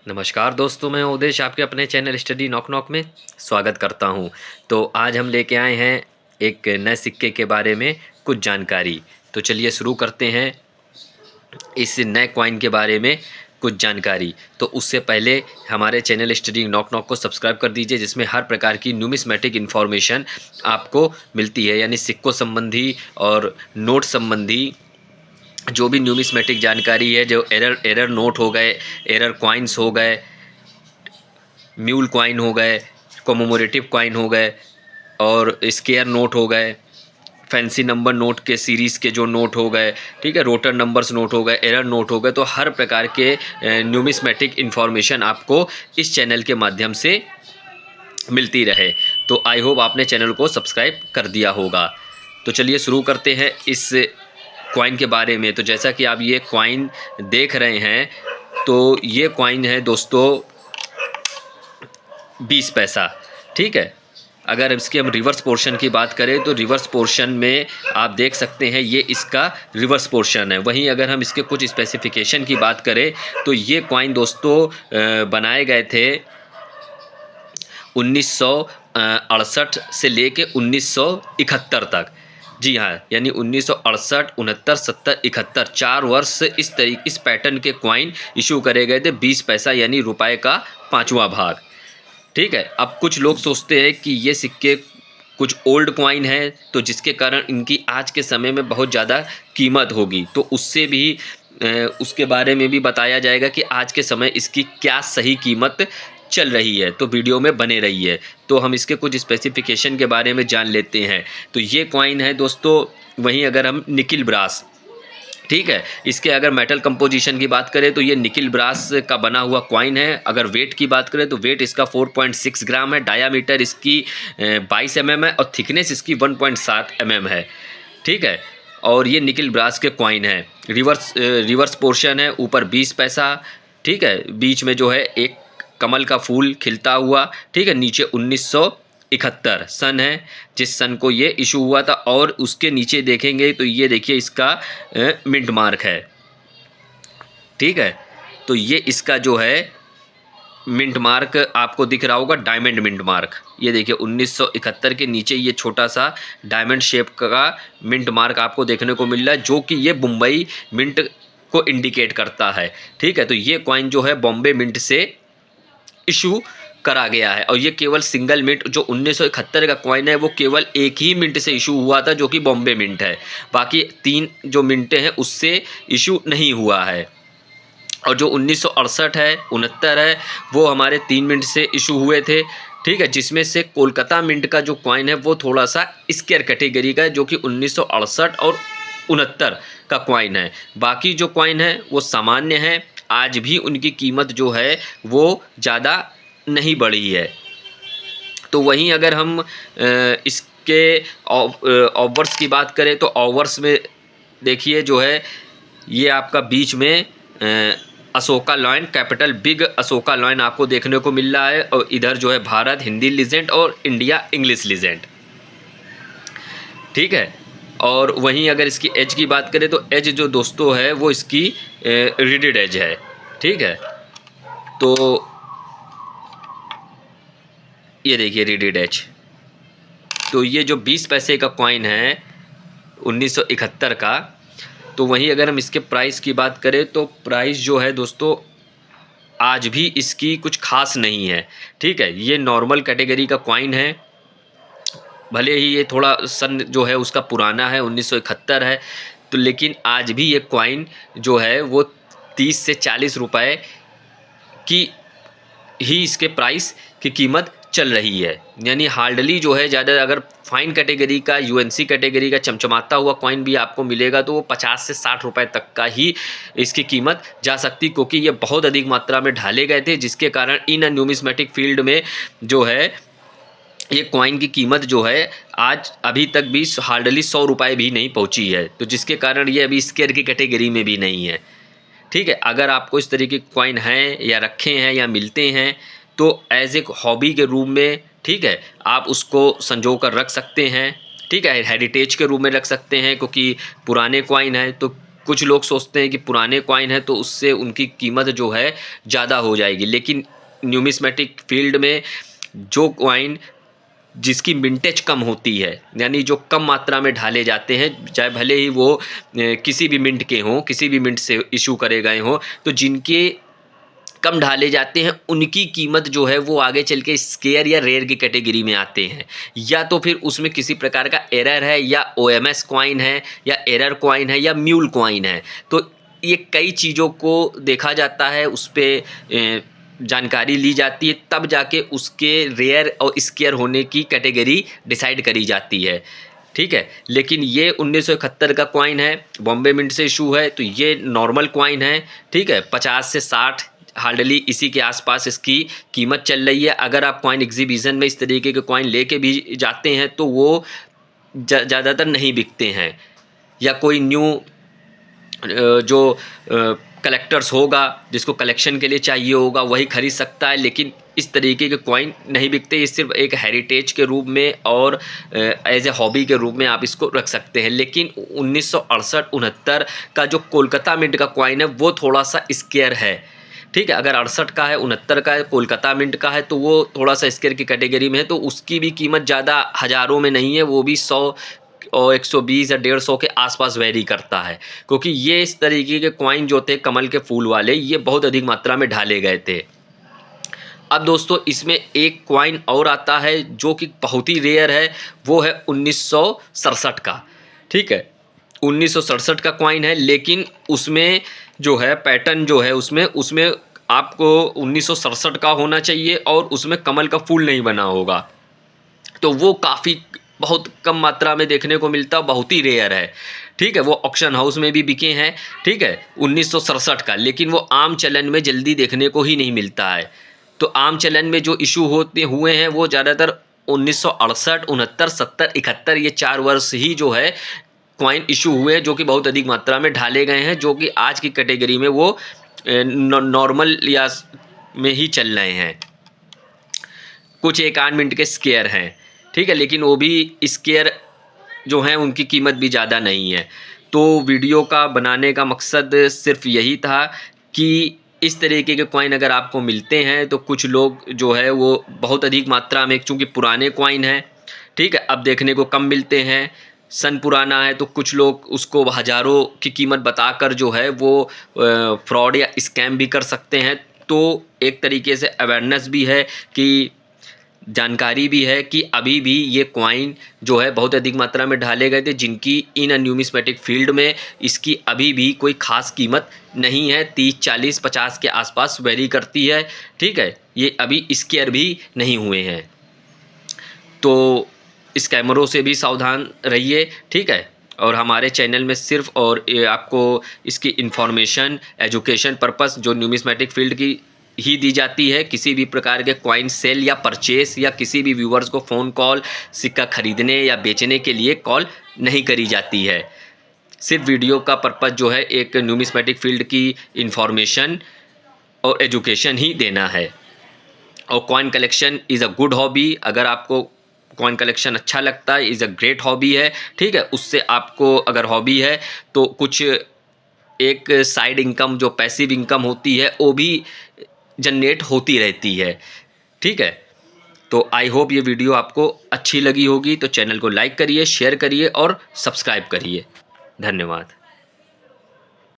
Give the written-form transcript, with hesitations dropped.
नमस्कार दोस्तों, मैं उदेश आपके अपने चैनल स्टडी नॉक नॉक में स्वागत करता हूं। तो आज हम लेके आए हैं एक नए सिक्के के बारे में कुछ जानकारी। तो चलिए शुरू करते हैं इस नए कॉइन के बारे में कुछ जानकारी। तो उससे पहले हमारे चैनल स्टडी नॉक नॉक को सब्सक्राइब कर दीजिए, जिसमें हर प्रकार की न्यूमिस्मेटिक इन्फॉर्मेशन आपको मिलती है, यानी सिक्कों संबंधी और नोट संबंधी जो भी न्यूमिस्मेटिक जानकारी है, जो एरर नोट हो गए, एरर कॉइन्स हो गए, म्यूल कॉइन हो गए, कॉमेमोरेटिव कॉइन हो गए और स्केयर नोट हो गए, फैंसी नंबर नोट के सीरीज़ के जो नोट हो गए, ठीक है, रोटर नंबर्स नोट हो गए, एरर नोट हो गए। तो हर प्रकार के न्यूमिस्मेटिक इन्फॉर्मेशन आपको इस चैनल के माध्यम से मिलती रहे। तो आई होप आपने चैनल को सब्सक्राइब कर दिया होगा। तो चलिए शुरू करते हैं इस कॉइन के बारे में। तो जैसा कि आप ये कॉइन देख रहे हैं, तो ये कॉइन है दोस्तों 20 पैसा, ठीक है। अगर इसके हम रिवर्स पोर्शन की बात करें तो रिवर्स पोर्शन में आप देख सकते हैं ये इसका रिवर्स पोर्शन है। वहीं अगर हम इसके कुछ स्पेसिफिकेशन की बात करें तो ये कॉइन दोस्तों बनाए गए थे 1968 से लेके 1971 तक। जी हाँ, यानी 1968, 69, 70, 71 4 वर्ष इस पैटर्न के कॉइन इशू करे गए थे। 20 पैसा यानी रुपए का 5वां भाग, ठीक है। अब कुछ लोग सोचते हैं कि ये सिक्के कुछ ओल्ड कॉइन है, तो जिसके कारण इनकी आज के समय में बहुत ज़्यादा कीमत होगी। तो उसके बारे में भी बताया जाएगा कि आज के समय इसकी क्या सही कीमत चल रही है। तो वीडियो में बने रही है। तो हम इसके कुछ स्पेसिफिकेशन के बारे में जान लेते हैं। तो ये कॉइन है दोस्तों, वहीं अगर हम निकिल ब्रास, ठीक है, इसके अगर मेटल कंपोजिशन की बात करें तो ये निकिल ब्रास का बना हुआ कॉइन है। अगर वेट की बात करें तो वेट इसका 4.6 ग्राम है, डायामीटर इसकी 22 mm है और थिकनेस इसकी 1.7 mm है, ठीक है। और ये निकिल ब्रास के कॉइन है। रिवर्स पोर्शन है, ऊपर 20 पैसा, ठीक है, बीच में जो है एक कमल का फूल खिलता हुआ, ठीक है। नीचे 1971 सन है जिस सन को ये इशू हुआ था। और उसके नीचे देखेंगे तो ये देखिए इसका मिंट मार्क है, ठीक है। तो ये इसका जो है मिंट मार्क आपको दिख रहा होगा, डायमंड मिंट मार्क। ये देखिए 1971 के नीचे ये छोटा सा डायमंड शेप का मिंट मार्क आपको देखने को मिल रहा है, जो कि ये मुंबई मिंट को इंडिकेट करता है, ठीक है। तो ये कॉइन जो है बॉम्बे मिंट से इशू करा गया है। और ये केवल सिंगल मिंट जो 1971 का कॉइन है वो केवल एक ही मिंट से इशू हुआ था, जो कि बॉम्बे मिंट है। बाकी 3 जो मिंटें हैं उससे इशू नहीं हुआ है। और जो 1968 है, 69 है, वो हमारे 3 मिंट से इशू हुए थे, ठीक है। जिसमें से कोलकाता मिंट का जो कॉइन है वो थोड़ा सा स्केयर कैटेगरी का है, जो कि 1968 और 69 का कॉइन है। बाकी जो कॉइन है वो सामान्य है। आज भी उनकी कीमत जो है वो ज़्यादा नहीं बढ़ी है। तो वहीं अगर हम इसके ऑवर्स की बात करें तो ऑवर्स में देखिए जो है ये आपका बीच में Ashoka line, capital big Ashoka line आपको देखने को मिल रहा है। और इधर जो है भारत हिंदी लीजेंड और इंडिया इंग्लिश लीजेंड, ठीक है। और वहीं अगर इसकी एज की बात करें तो एज जो दोस्तों है वो इसकी रिडेड एज है, ठीक है। तो ये देखिए रिडेड एज। तो ये जो 20 पैसे का कॉइन है 1971 का, तो वहीं अगर हम इसके प्राइस की बात करें तो प्राइस जो है दोस्तों आज भी इसकी कुछ खास नहीं है, ठीक है। ये नॉर्मल कैटेगरी का कॉइन है, भले ही ये थोड़ा सन जो है उसका पुराना है, 1971 है, तो लेकिन आज भी ये कॉइन जो है वो 30 से 40 रुपए की ही इसके प्राइस की कीमत चल रही है। यानी हार्डली जो है ज़्यादा, अगर फाइन कैटेगरी का, यूएनसी कैटेगरी का चमचमाता हुआ कॉइन भी आपको मिलेगा तो वो 50 से 60 रुपए तक का ही इसकी कीमत जा सकती, क्योंकि ये बहुत अधिक मात्रा में ढाले गए थे, जिसके कारण इन न्यूमिस्मेटिक फील्ड में जो है ये कॉइन की कीमत जो है आज अभी तक भी हार्डली 100 रुपये भी नहीं पहुंची है। तो जिसके कारण ये अभी स्केयर की कैटेगरी में भी नहीं है, ठीक है। अगर आपको इस तरीके के कॉइन हैं या रखे हैं या मिलते हैं तो एज एक हॉबी के रूप में, ठीक है, आप उसको संजो कर रख सकते हैं, ठीक है। हेरिटेज के रूप में रख सकते हैं, क्योंकि पुराने कॉइन है तो कुछ लोग सोचते हैं कि पुराने कॉइन है तो उससे उनकी कीमत जो है ज़्यादा हो जाएगी, लेकिन न्यूमिस्मेटिक फील्ड में जो कॉइन जिसकी मिंटेज कम होती है, यानी जो कम मात्रा में ढाले जाते हैं, चाहे भले ही वो किसी भी मिंट के हों, किसी भी मिंट से इशू करे गए हों, तो जिनके कम ढाले जाते हैं उनकी कीमत जो है वो आगे चल के स्केयर या रेयर की कैटेगरी में आते हैं, या तो फिर उसमें किसी प्रकार का एरर है, या ओएमएस कॉइन है, या एरर कॉइन है, या म्यूल कॉइन है। तो ये कई चीज़ों को देखा जाता है, उस पर जानकारी ली जाती है, तब जाके उसके रेयर और स्केयर होने की कैटेगरी डिसाइड करी जाती है। ठीक है, लेकिन ये 1971 का कॉइन है, बॉम्बे मिंट से इशू है, तो ये नॉर्मल कॉइन है। ठीक है, 50 से 60 हार्डली इसी के आसपास इसकी कीमत चल रही है। अगर आप कॉइन एग्जीबिशन में इस तरीके के कॉइन लेके भी जाते हैं तो वो ज़्यादातर नहीं बिकते हैं, या कोई न्यू जो कलेक्टर्स होगा, जिसको कलेक्शन के लिए चाहिए होगा, वही खरीद सकता है, लेकिन इस तरीके के कॉइन नहीं बिकते। ये सिर्फ एक हेरिटेज के रूप में और एज ए हॉबी के रूप में आप इसको रख सकते हैं। लेकिन 1968-69 का जो कोलकाता मिंट का कॉइन है वो थोड़ा सा स्केयर है। ठीक है, अगर 68 का है, 69 का है, कोलकाता मिंट का है, तो वो थोड़ा सा स्केयर की कैटेगरी में है, तो उसकी भी कीमत ज़्यादा हज़ारों में नहीं है, वो भी 100 और 120 या 150 के आसपास वेरी करता है, क्योंकि ये इस तरीके के कॉइन जो थे कमल के फूल वाले, ये बहुत अधिक मात्रा में ढाले गए थे। अब दोस्तों इसमें एक कॉइन और आता है जो कि बहुत ही रेयर है, वो है 1967 का। ठीक है, 1967 का कॉइन है, लेकिन उसमें जो है पैटर्न जो है उसमें आपको 1967 का होना चाहिए और उसमें कमल का फूल नहीं बना होगा, तो वो काफ़ी बहुत कम मात्रा में देखने को मिलता, बहुत ही रेयर है। ठीक है, वो ऑक्शन हाउस में भी बिके हैं। ठीक है, 1967 का, लेकिन वो आम चलन में जल्दी देखने को ही नहीं मिलता है। तो आम चलन में जो इशू हुए हैं वो ज़्यादातर 1968, 69, 70, 71 ये 4 वर्ष ही जो है कॉइन इशू हुए हैं, जो कि बहुत अधिक मात्रा में ढाले गए हैं, जो कि आज की कैटेगरी में वो नॉर्मल या में ही चल रहे हैं। कुछ एक आध मिनट के स्केयर हैं। ठीक है, लेकिन वो भी स्केयर जो हैं उनकी कीमत भी ज़्यादा नहीं है। तो वीडियो का बनाने का मकसद सिर्फ यही था कि इस तरीके के कॉइन अगर आपको मिलते हैं तो कुछ लोग जो है वो बहुत अधिक मात्रा में, चूँकि पुराने कॉइन हैं, ठीक है, अब देखने को कम मिलते हैं, सन पुराना है, तो कुछ लोग उसको हज़ारों की कीमत बताकर जो है वो फ्रॉड या स्कैम भी कर सकते हैं। तो एक तरीके से अवेयरनेस भी है, कि जानकारी भी है कि अभी भी ये कॉइन जो है बहुत अधिक मात्रा में ढाले गए थे, जिनकी इन न्यूमिस्मेटिक फील्ड में इसकी अभी भी कोई ख़ास कीमत नहीं है, 30, 40, 50 के आसपास वेरी करती है। ठीक है, ये अभी स्केयर भी नहीं हुए हैं, तो स्कैमरों से भी सावधान रहिए। ठीक है, और हमारे चैनल में सिर्फ और आपको इसकी इन्फॉर्मेशन, एजुकेशन पर्पस जो न्यूमिस्मेटिक फील्ड की ही दी जाती है। किसी भी प्रकार के कॉइन सेल या परचेस या किसी भी व्यूवर्स को फ़ोन कॉल सिक्का खरीदने या बेचने के लिए कॉल नहीं करी जाती है। सिर्फ वीडियो का पर्पस जो है एक न्यूमिस्मेटिक फील्ड की इन्फॉर्मेशन और एजुकेशन ही देना है। और coin collection is a good hobby. अगर आपको कॉइन कलेक्शन अच्छा लगता है, इज़ अ ग्रेट हॉबी है। ठीक है, उससे आपको अगर हॉबी है तो कुछ एक साइड इनकम जो पैसिव इनकम होती है वो भी जनरेट होती रहती है। ठीक है, तो आई होप ये वीडियो आपको अच्छी लगी होगी, तो चैनल को लाइक करिए, शेयर करिए और सब्सक्राइब करिए। धन्यवाद।